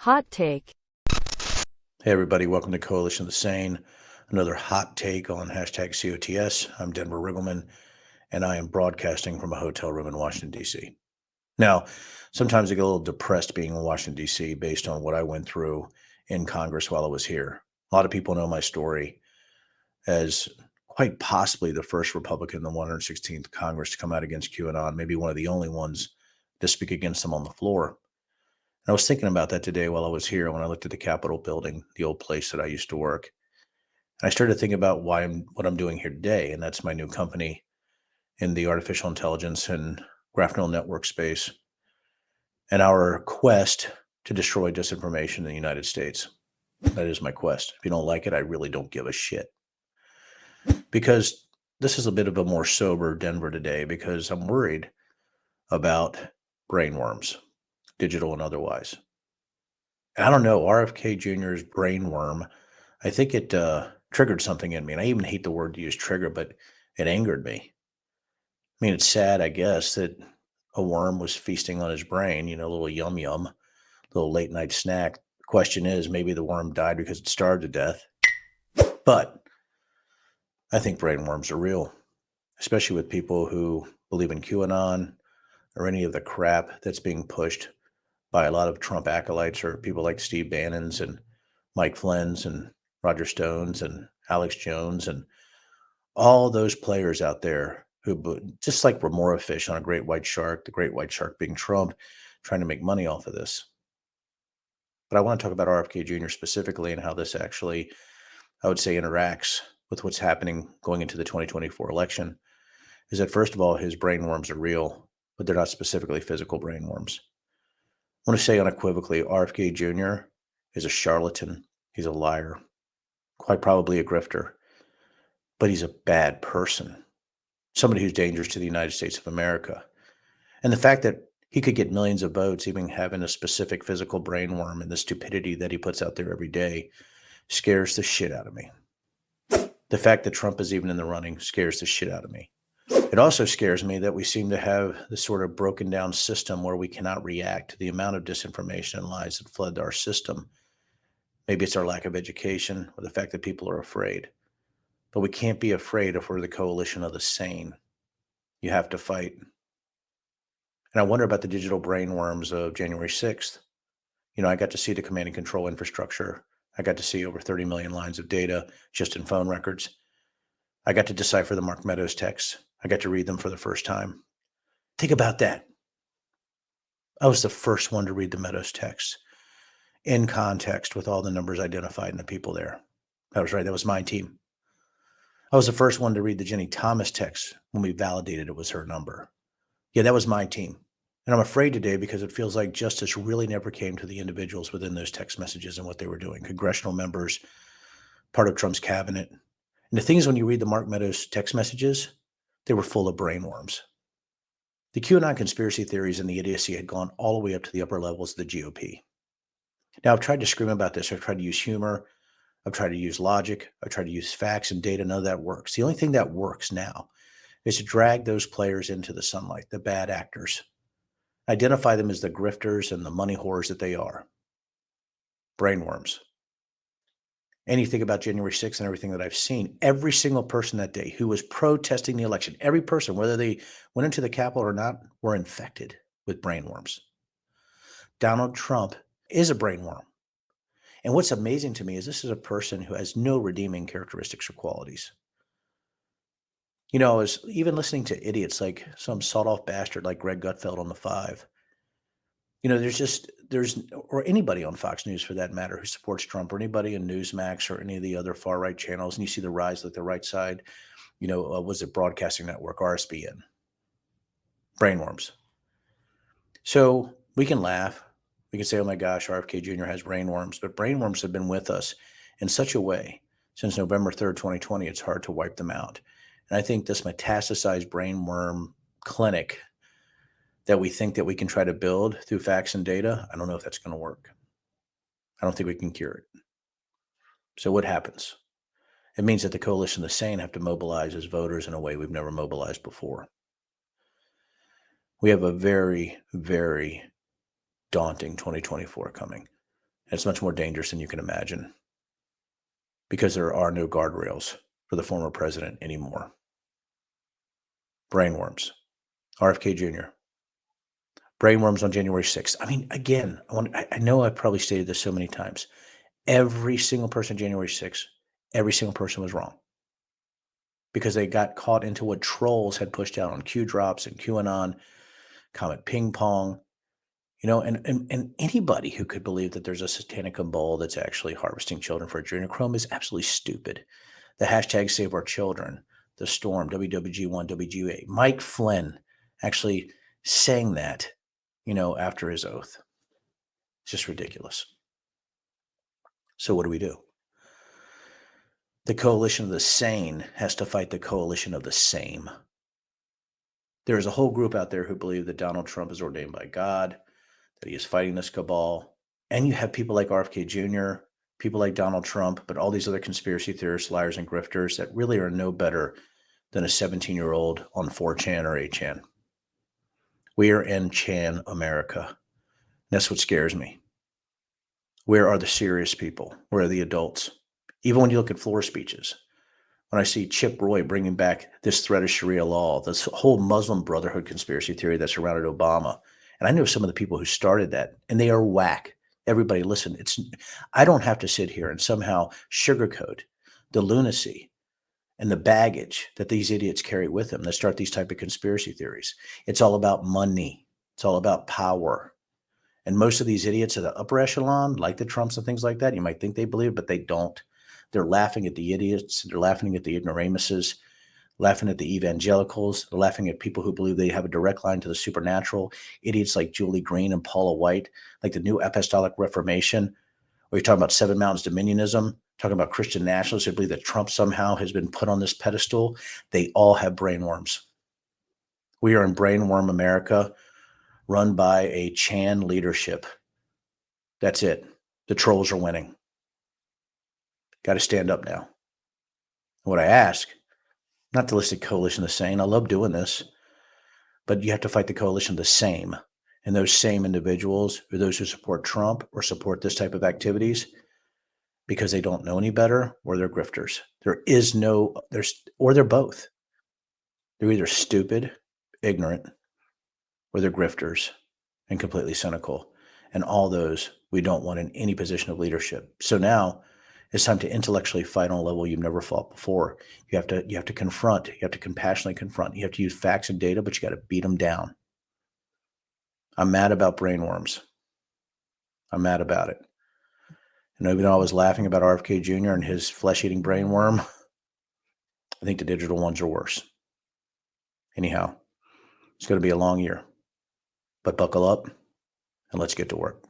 Hot take. Hey everybody, welcome to Coalition of the Sane. Another hot take on hashtag COTS. I'm Denver Riggleman, and I am broadcasting from a hotel room in Washington, D.C. Now, sometimes I get a little depressed being in Washington, D.C. based on what I went through in Congress while I was here. A lot of people know my story as quite possibly the first Republican in the 116th Congress to come out against QAnon, maybe one of the only ones to speak against them on the floor. I was thinking about that today while I was here when I looked at the Capitol building, the old place that I used to work. And I started thinking about what I'm doing here today, and that's my new company in the artificial intelligence and graph neural network space, and our quest to destroy disinformation in the United States. That is my quest. If you don't like it, I really don't give a shit. Because this is a bit of a more sober Denver today because I'm worried about brainworms, digital and otherwise. I don't know, RFK Jr.'s brainworm, I think it triggered something in me. And I even hate the word to use trigger, but it angered me. I mean, it's sad, I guess, that a worm was feasting on his brain, a little yum yum, little late night snack. The question is, maybe the worm died because it starved to death. But I think brainworms are real, especially with people who believe in QAnon or any of the crap that's being pushed by a lot of Trump acolytes or people like Steve Bannon's and Mike Flynn's and Roger Stone's and Alex Jones and all those players out there who, just like Remora Fish on a great white shark, the great white shark being Trump, trying to make money off of this. But I want to talk about RFK Jr. specifically and how this actually, I would say, interacts with what's happening going into the 2024 election. Is that, first of all, his brainworms are real, but they're not specifically physical brainworms. I want to say unequivocally, RFK Jr. is a charlatan. He's a liar, quite probably a grifter, but he's a bad person, somebody who's dangerous to the United States of America. And the fact that he could get millions of votes, even having a specific physical brainworm and the stupidity that he puts out there every day, scares the shit out of me. The fact that Trump is even in the running scares the shit out of me. It also scares me that we seem to have this sort of broken down system where we cannot react to the amount of disinformation and lies that flood our system. Maybe it's our lack of education or the fact that people are afraid. But we can't be afraid if we're the coalition of the sane. You have to fight. And I wonder about the digital brainworms of January 6th. I got to see the command and control infrastructure. I got to see over 30 million lines of data just in phone records. I got to decipher the Mark Meadows texts. I got to read them for the first time. Think about that. I was the first one to read the Meadows texts in context with all the numbers identified and the people there. That was right. That was my team. I was the first one to read the Jenny Thomas text when we validated it was her number. Yeah, that was my team. And I'm afraid today because it feels like justice really never came to the individuals within those text messages and what they were doing. Congressional members, part of Trump's cabinet. And the thing is, when you read the Mark Meadows text messages, they were full of brainworms. The QAnon conspiracy theories and the idiocy had gone all the way up to the upper levels of the GOP. Now, I've tried to scream about this. I've tried to use humor. I've tried to use logic. I've tried to use facts and data. None of that works. The only thing that works now is to drag those players into the sunlight, the bad actors. Identify them as the grifters and the money whores that they are. Brainworms. Anything about January 6th and everything that I've seen, every single person that day who was protesting the election, every person, whether they went into the Capitol or not, were infected with brainworms. Donald Trump is a brainworm. And what's amazing to me is this is a person who has no redeeming characteristics or qualities. I was even listening to idiots like some sawed-off bastard like Greg Gutfeld on the Five. Or anybody on Fox News for that matter who supports Trump, or anybody in Newsmax or any of the other far right channels, and you see the rise like the right side, was it Broadcasting Network, RSBN, brainworms. So we can laugh. We can say, oh my gosh, RFK Jr. has brainworms, but brainworms have been with us in such a way since November 3rd, 2020, it's hard to wipe them out. And I think this metastasized brainworm clinic that we think that we can try to build through facts and data, I don't know if that's going to work. I don't think we can cure it. So what happens? It means that the coalition of the sane have to mobilize as voters in a way we've never mobilized before. We have a very, very daunting 2024 coming. It's much more dangerous than you can imagine because there are no guardrails for the former president anymore. Brainworms. RFK Jr. Brainworms on January 6th. I mean, again, I know I've probably stated this so many times. Every single person January 6th, every single person was wrong because they got caught into what trolls had pushed out on Q drops and QAnon, Comet Ping Pong, and anybody who could believe that there's a satanic cabal that's actually harvesting children for adrenochrome is absolutely stupid. The hashtag Save Our Children, the Storm, WWG1, WGA, Mike Flynn actually saying that, after his oath. It's just ridiculous. So what do we do? The coalition of the sane has to fight the coalition of the same. There is a whole group out there who believe that Donald Trump is ordained by God, that he is fighting this cabal. And you have people like RFK Jr., people like Donald Trump, but all these other conspiracy theorists, liars, and grifters that really are no better than a 17-year-old on 4chan or 8chan. We are in Chan America. That's what scares me. Where are the serious people? Where are the adults? Even when you look at floor speeches, when I see Chip Roy bringing back this threat of Sharia law, this whole Muslim Brotherhood conspiracy theory that surrounded Obama, and I know some of the people who started that, and they are whack. Everybody, listen, I don't have to sit here and somehow sugarcoat the lunacy and the baggage that these idiots carry with them that start these type of conspiracy theories. It's all about money. It's all about power. And most of these idiots at the upper echelon, like the Trumps and things like that, you might think they believe, but they don't. They're laughing at the idiots. They're laughing at the ignoramuses, laughing at the evangelicals. They're laughing at people who believe they have a direct line to the supernatural. Idiots like Julie Green and Paula White, like the New Apostolic Reformation, where you're talking about Seven Mountains Dominionism, talking about Christian nationalists who believe that Trump somehow has been put on this pedestal. They all have brainworms. We are in brainworm America, run by a Chan leadership. That's it. The trolls are winning. Got to stand up now. What I ask, not to list a coalition of the sane. I love doing this, but you have to fight the coalition of the same. And those same individuals are those who support Trump or support this type of activities because they don't know any better or they're grifters. Or they're both. They're either stupid, ignorant, or they're grifters and completely cynical. And all those we don't want in any position of leadership. So now it's time to intellectually fight on a level you've never fought before. You have to confront, you have to compassionately confront, you have to use facts and data, but you got to beat them down. I'm mad about brainworms. I'm mad about it. And even though I was laughing about RFK Jr. and his flesh-eating brainworm, I think the digital ones are worse. Anyhow, it's going to be a long year, but buckle up and let's get to work.